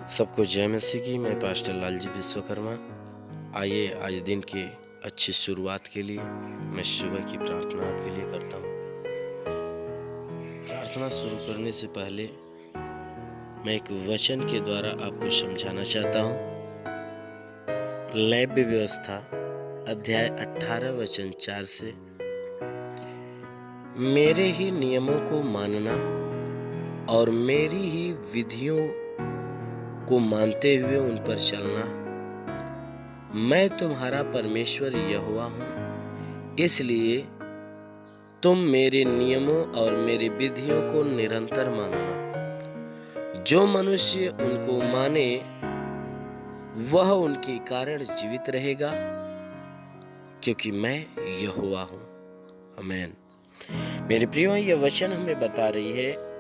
सबको जय मसीह की। मैं पास्टर लालजी विश्वकर्मा। आइए आज दिन की अच्छी शुरुआत के लिए मैं सुबह की प्रार्थना आपके लिए करता हूँ। प्रार्थना शुरू करने से पहले मैं एक वचन के द्वारा आपको समझाना चाहता हूँ। लेव्य व्यवस्था अध्याय 18 वचन 4 से, मेरे ही नियमों को मानना और मेरी ही विधियों को मानते हुए उन पर चलना, मैं तुम्हारा परमेश्वर यहोवा हूँ। इसलिए तुम मेरे नियमों और मेरी विधियों को निरंतर मानना। जो मनुष्य उनको माने वह उनके कारण जीवित रहेगा, क्योंकि मैं यहोवा हूँ। आमीन। मेरे प्रियो, यह वचन हमें बता रही है,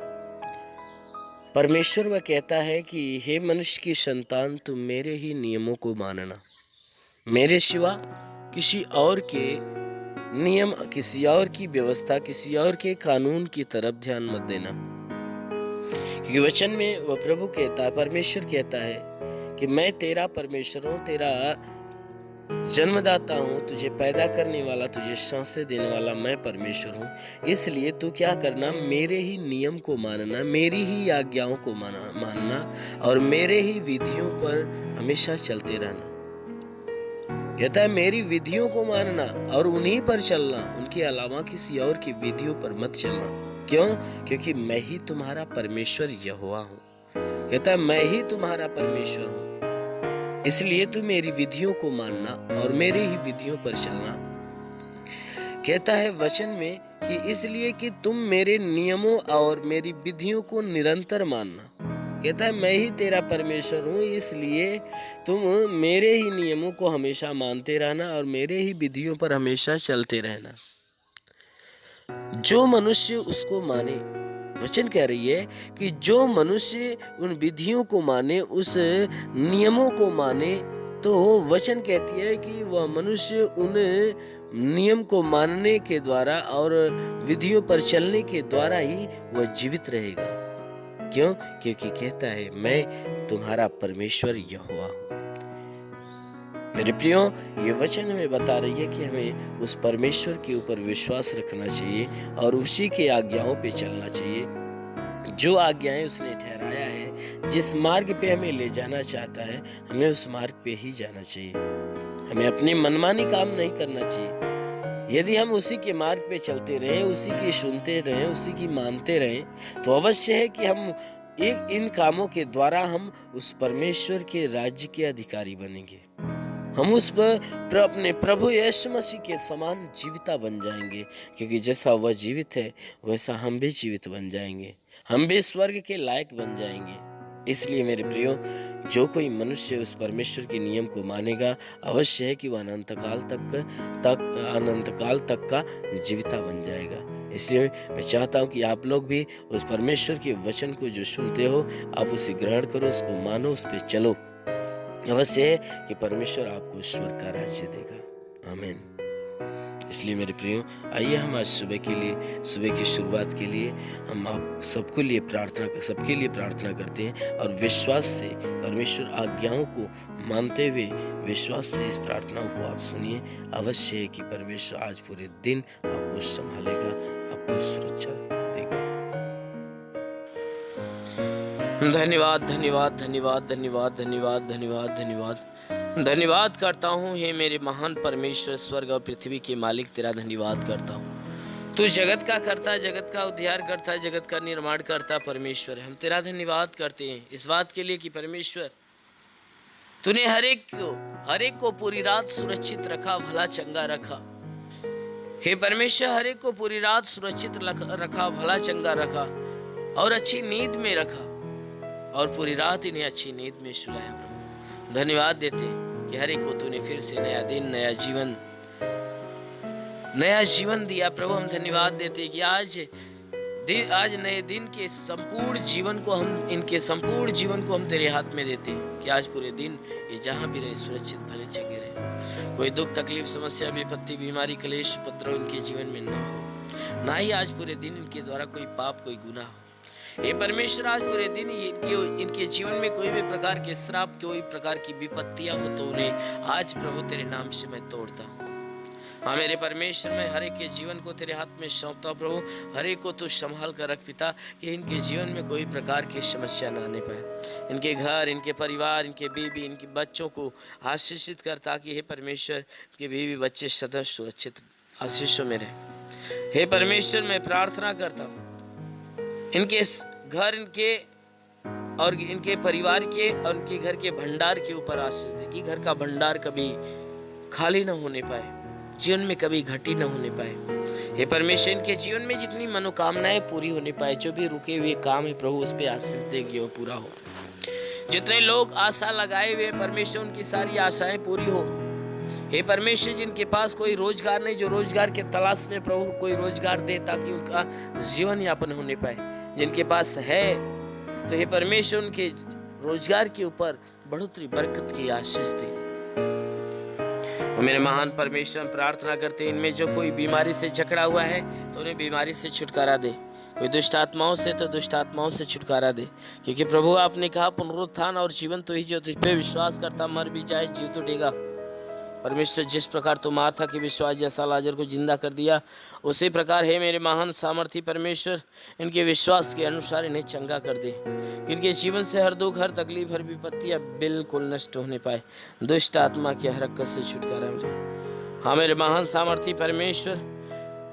परमेश्वर वह कहता है कि हे मनुष्य की संतान, तुम मेरे ही नियमों को मानना। मेरे सिवा किसी और के नियम, किसी और की व्यवस्था, किसी और के कानून की तरफ ध्यान मत देना। क्योंकि वचन में वह प्रभु कहता है, परमेश्वर कहता है कि मैं तेरा परमेश्वर हूँ, तेरा जन्मदाता हूँ, तुझे पैदा करने वाला, तुझे सांसें देने वाला मैं परमेश्वर हूँ। इसलिए तू क्या करना, मेरे ही नियम को मानना, मेरी ही आज्ञाओं को मानना और मेरे ही विधियों पर हमेशा चलते रहना। कहता है मेरी विधियों को मानना और उन्हीं पर चलना, उनके अलावा किसी और की विधियों पर मत चलना। क्यों? क्योंकि मैं ही तुम्हारा परमेश्वर यहोवा हूँ। कहता है मैं ही तुम्हारा परमेश्वर हूँ, इसलिए तू मेरी विधियों को मानना और मेरी ही विधियों पर चलना। कहता है वचन में कि इसलिए कि तुम मेरे नियमों और मेरी विधियों को निरंतर मानना। कहता है मैं ही तेरा परमेश्वर हूँ, इसलिए तुम मेरे ही नियमों को हमेशा मानते रहना और मेरे ही विधियों पर हमेशा चलते रहना। जो मनुष्य उसको माने, वचन कह रही है कि जो मनुष्य उन विधियों को माने, उस नियमों को माने, तो वचन कहती है कि वह मनुष्य उन नियम को मानने के द्वारा और विधियों पर चलने के द्वारा ही वह जीवित रहेगा। क्यों? क्योंकि कहता है मैं तुम्हारा परमेश्वर यहोवा हूँ। मेरे प्रियो, ये वचन हमें बता रही है कि हमें उस परमेश्वर के ऊपर विश्वास रखना चाहिए और उसी के आज्ञाओं पे चलना चाहिए। जो आज्ञाएं उसने ठहराया है, जिस मार्ग पे हमें ले जाना चाहता है, हमें उस मार्ग पे ही जाना चाहिए। हमें अपनी मनमानी काम नहीं करना चाहिए। यदि हम उसी के मार्ग पे चलते रहें, उसी की सुनते रहें, उसी की मानते रहें, तो अवश्य है कि हम इन कामों के द्वारा हम उस परमेश्वर के राज्य के अधिकारी बनेंगे। हम उस पर अपने प्रभु यीशु मसीह के समान जीविता बन जाएंगे, क्योंकि जैसा वह जीवित है वैसा हम भी जीवित बन जाएंगे, हम भी स्वर्ग के लायक बन जाएंगे। इसलिए मेरे प्रियो, जो कोई मनुष्य उस परमेश्वर के नियम को मानेगा, अवश्य है कि वह अनंत काल तक का जीविता बन जाएगा। इसलिए मैं चाहता हूँ कि आप लोग भी उस परमेश्वर के वचन को जो सुनते हो, आप उसे ग्रहण करो, उसको मानो, उस पर चलो। अवश्य है कि परमेश्वर आपको स्वर्ग का राज्य देगा। आमीन। इसलिए मेरे प्रियो, आइए हम आज सुबह की शुरुआत के लिए हम आप सबके लिए प्रार्थना करते हैं और विश्वास से परमेश्वर आज्ञाओं को मानते हुए विश्वास से इस प्रार्थनाओं को आप सुनिए। अवश्य है कि परमेश्वर आज पूरे दिन आपको संभालेगा, आपको सुरक्षा देगा। धन्यवाद धन्यवाद धन्यवाद धन्यवाद धन्यवाद धन्यवाद धन्यवाद धन्यवाद करता हूँ हे मेरे महान परमेश्वर, स्वर्ग और पृथ्वी के मालिक, तेरा धन्यवाद करता हूँ। तू जगत का करता, जगत का उद्धार करता, जगत का निर्माण करता परमेश्वर। हम तेरा धन्यवाद करते हैं इस बात के लिए कि परमेश्वर तूने हर एक को पूरी रात सुरक्षित रखा, भला चंगा रखा। हे परमेश्वर, हर एक को पूरी रात सुरक्षित रखा, भला चंगा रखा और अच्छी नींद में रखा और पूरी रात इन्हें अच्छी नींद में सुलाया। प्रभु धन्यवाद देते कि हर एक को तूने फिर से नया दिन, नया जीवन दिया। प्रभु हम धन्यवाद देते कि आज नए दिन के संपूर्ण जीवन को हम तेरे हाथ में देते हैं कि आज पूरे दिन ये जहाँ भी रहे सुरक्षित भले चंगे रहे। कोई दुख, तकलीफ, समस्या, विपत्ति, बीमारी, क्लेश, उपद्रव इनके जीवन में ना हो, ना ही आज पूरे दिन इनके द्वारा कोई पाप, कोई गुनाह हो। हे परमेश्वर, आज पूरे दिन इनके जीवन में कोई भी प्रकार के श्राप, कोई प्रकार की विपत्तियां हो तो उन्हें आज प्रभु तेरे नाम से मैं तोड़ता हूँ। हाँ मेरे परमेश्वर, मैं हर एक के जीवन को तेरे हाथ में सौंपता हूँ प्रभु। हर एक को तू संभाल कर रख पिता, कि इनके जीवन में कोई प्रकार की समस्या ना आने पाए। इनके घर, इनके परिवार, इनके बीवी, इनके बच्चों को आशीषित कर, ताकि हे परमेश्वर इनके बीवी बच्चे सदा सुरक्षित आशीषों में रहे। हे परमेश्वर, मैं प्रार्थना करता हूँ इनके घर, इनके और इनके परिवार के और उनके घर के भंडार के ऊपर आशीष दे, कि घर का भंडार कभी खाली न होने पाए, जीवन में कभी घटी न होने पाए। हे परमेश्वर, इनके जीवन में जितनी मनोकामनाएं पूरी होने पाए, जो भी रुके हुए काम है प्रभु उस पे आशीष देगी वो पूरा हो। जितने लोग आशा लगाए हुए परमेश्वर, उनकी सारी आशाएं पूरी हो। हे परमेश्वर, जिनके पास कोई रोजगार नहीं, जो रोजगार के तलाश में प्रभु कोई रोजगार दे, ताकि उनका जीवन यापन होने पाए। जिनके पास है तो हे परमेश्वर उनके रोजगार के ऊपर बढ़ोतरी बरकत की आशीष दे। मेरे महान परमेश्वर, प्रार्थना करते हैं इनमें जो कोई बीमारी से जकड़ा हुआ है तो उन्हें बीमारी से छुटकारा दे, कोई दुष्ट आत्माओं से तो दुष्ट आत्माओं से छुटकारा दे। क्योंकि प्रभु आपने कहा पुनरुत्थान और जीवन तो ही, जो तुझ पे विश्वास करता मर भी जाए जीव तो देगा। परमेश्वर, जिस प्रकार तू मार्था के विश्वास जैसा लाजर को जिंदा कर दिया, उसी प्रकार है मेरे महान सामर्थी परमेश्वर, इनके विश्वास के अनुसार इन्हें चंगा कर दे। इनके जीवन से हर दुख, हर तकलीफ, हर विपत्तियां बिल्कुल नष्ट होने पाए। दुष्ट आत्मा की हरकत से छुटकारा मिले। हाँ मेरे महान सामर्थी परमेश्वर,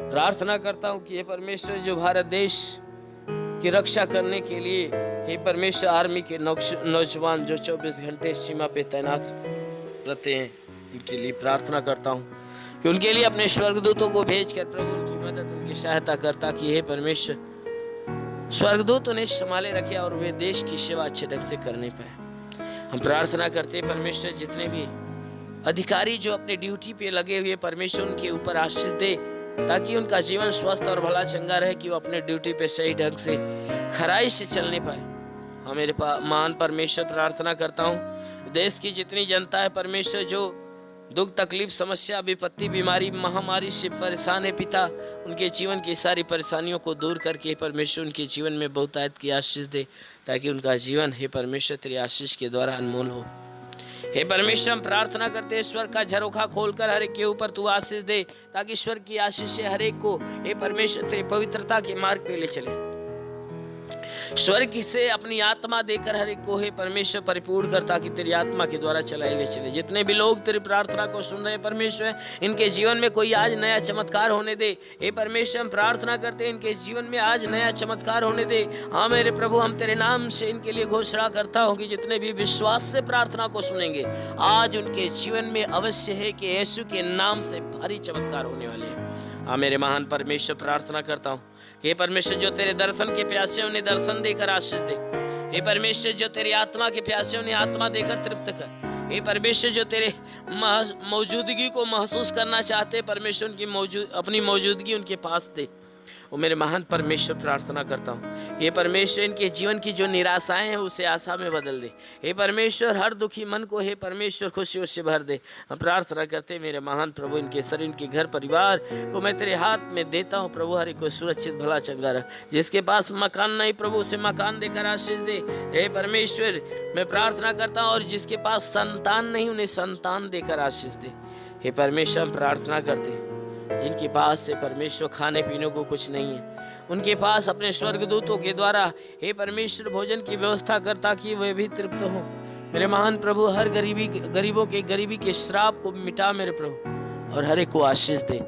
प्रार्थना करता हूँ कि हे परमेश्वर, जो भारत देश की रक्षा करने के लिए हे परमेश्वर आर्मी के नौजवान जो 24 घंटे सीमा पे तैनात रहते हैं, उनके लिए प्रार्थना करता हूँ कि उनके लिए अपने स्वर्गदूतों को भेजकर प्रभु उनकी मदद, उनकी सहायता करता, कि हे परमेश्वर स्वर्गदूत उन्हें संभाले रखे और वे देश की सेवा अच्छे ढंग से करने पाए। हम प्रार्थना करते हैं परमेश्वर, जितने भी अधिकारी जो अपने ड्यूटी पे लगे हुए परमेश्वर, उनके ऊपर आशीष दे, ताकि उनका जीवन स्वस्थ और भला चंगा रहे, कि वो अपने ड्यूटी पे सही ढंग से खराई से चलने पाए। हाँ मेरे महान परमेश्वर, प्रार्थना करता हूँ देश की जितनी जनता है परमेश्वर, जो दुख, तकलीफ, समस्या, विपत्ति, बीमारी, महामारी से परेशान है पिता, उनके जीवन की सारी परेशानियों को दूर करके परमेश्वर उनके जीवन में बहुतायत की आशीष दे, ताकि उनका जीवन हे परमेश्वर तेरी आशीष के द्वारा अनमोल हो। हे परमेश्वर, हम प्रार्थना करते हैं ईश्वर का झरोखा खोलकर हर एक के ऊपर तू आशीष दे, ताकि ईश्वर की आशीष से हर एक को हे परमेश्वर तेरी पवित्रता के मार्ग पे ले चले। स्वर्ग से अपनी आत्मा देकर हर एक को हे परमेश्वर परिपूर्ण कर, ताकि तेरी आत्मा के द्वारा चलाए हुए चले। जितने भी लोग तेरी प्रार्थना को सुन रहे हैं परमेश्वर, इनके जीवन में कोई आज नया चमत्कार होने दे। हे परमेश्वर, हम प्रार्थना करते हैं इनके जीवन में आज नया चमत्कार होने दे। हाँ मेरे प्रभु, हम तेरे नाम से इनके लिए घोषणा करता हूँ कि जितने भी विश्वास से प्रार्थना को सुनेंगे, आज उनके जीवन में अवश्य है कि यीशु के नाम से भारी चमत्कार होने वाले हैं। हाँ मेरे महान परमेश्वर, प्रार्थना करता हूँ हे परमेश्वर, जो तेरे दर्शन के प्यासे उन्हें दर्शन देकर आशीष दे। हे परमेश्वर, जो तेरी आत्मा के प्यासे उन्हें आत्मा देकर तृप्त कर। हे परमेश्वर, जो तेरे मौजूदगी को महसूस करना चाहते परमेश्वर, उनकी अपनी मौजूदगी उनके पास दे। वो मेरे महान परमेश्वर, प्रार्थना करता हूँ हे परमेश्वर, इनके जीवन की जो निराशाएं हैं उसे आशा में बदल दे। हे परमेश्वर, हर दुखी मन को हे परमेश्वर खुशियों से भर दे। हम प्रार्थना करते हैं मेरे महान प्रभु, इनके शरीर, इनके घर परिवार को मैं तेरे हाथ में देता हूँ प्रभु। हर एक को सुरक्षित भला चंगा रख। जिसके पास मकान नहीं प्रभु, उसे मकान देकर आशीष दे। हे परमेश्वर, मैं प्रार्थना करता हूँ और जिसके पास संतान नहीं उन्हें संतान देकर आशीष दे। हे परमेश्वर, हम प्रार्थना करते हैं जिनके पास से परमेश्वर खाने पीने को कुछ नहीं है, उनके पास अपने स्वर्गदूतों के द्वारा हे परमेश्वर भोजन की व्यवस्था कर, ताकि वे भी तृप्त हो। मेरे महान प्रभु, हर गरीबों के गरीबी के श्राप को मिटा मेरे प्रभु, और हर एक को आशीष दे।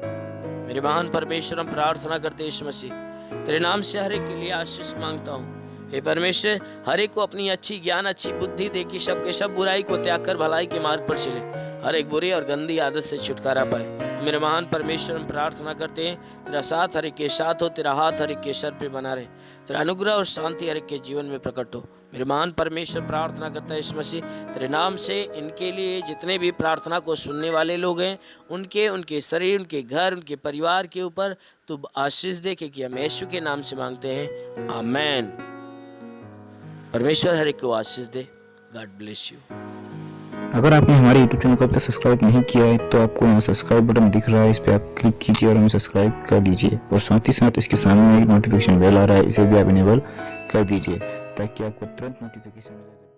मेरे महान परमेश्वर, हम प्रार्थना करते हैं यीशु मसीह, तेरे नाम से हर एक के लिए आशीष मांगता हूँ। हे परमेश्वर, हर एक को अपनी अच्छी ज्ञान, अच्छी बुद्धि दे, कि सब के सब बुराई को त्याग कर भलाई के मार्ग पर चले, हर एक बुरी और गंदी आदत से छुटकारा पाए। मेरे महान परमेश्वर, हम प्रार्थना करते हैं तेरा साथ हर एक के साथ हो, तेरा हाथ हर एक के सर पे बना रहे, तेरा अनुग्रह और शांति हर एक के जीवन में प्रकट हो। मेरे महान परमेश्वर, प्रार्थना करता है यीशु मसीह, तेरे नाम से इनके लिए जितने भी प्रार्थना को सुनने वाले लोग हैं, उनके शरीर, उनके घर, उनके परिवार के ऊपर तू आशीष दे, कि हम यीशु के नाम से मांगते हैं, आमेन। परमेश्वर हर एक को आशीष दे। God bless you. अगर आपने हमारे YouTube चैनल को अब तक सब्सक्राइब नहीं किया है तो आपको यहाँ सब्सक्राइब बटन दिख रहा है, इस पर आप क्लिक कीजिए और हमें सब्सक्राइब कर लीजिए। और साथ ही साथ इसके सामने एक नोटिफिकेशन बेल आ रहा है, इसे भी आप इनेबल कर दीजिए ताकि आपको तुरंत नोटिफिकेशन मिले।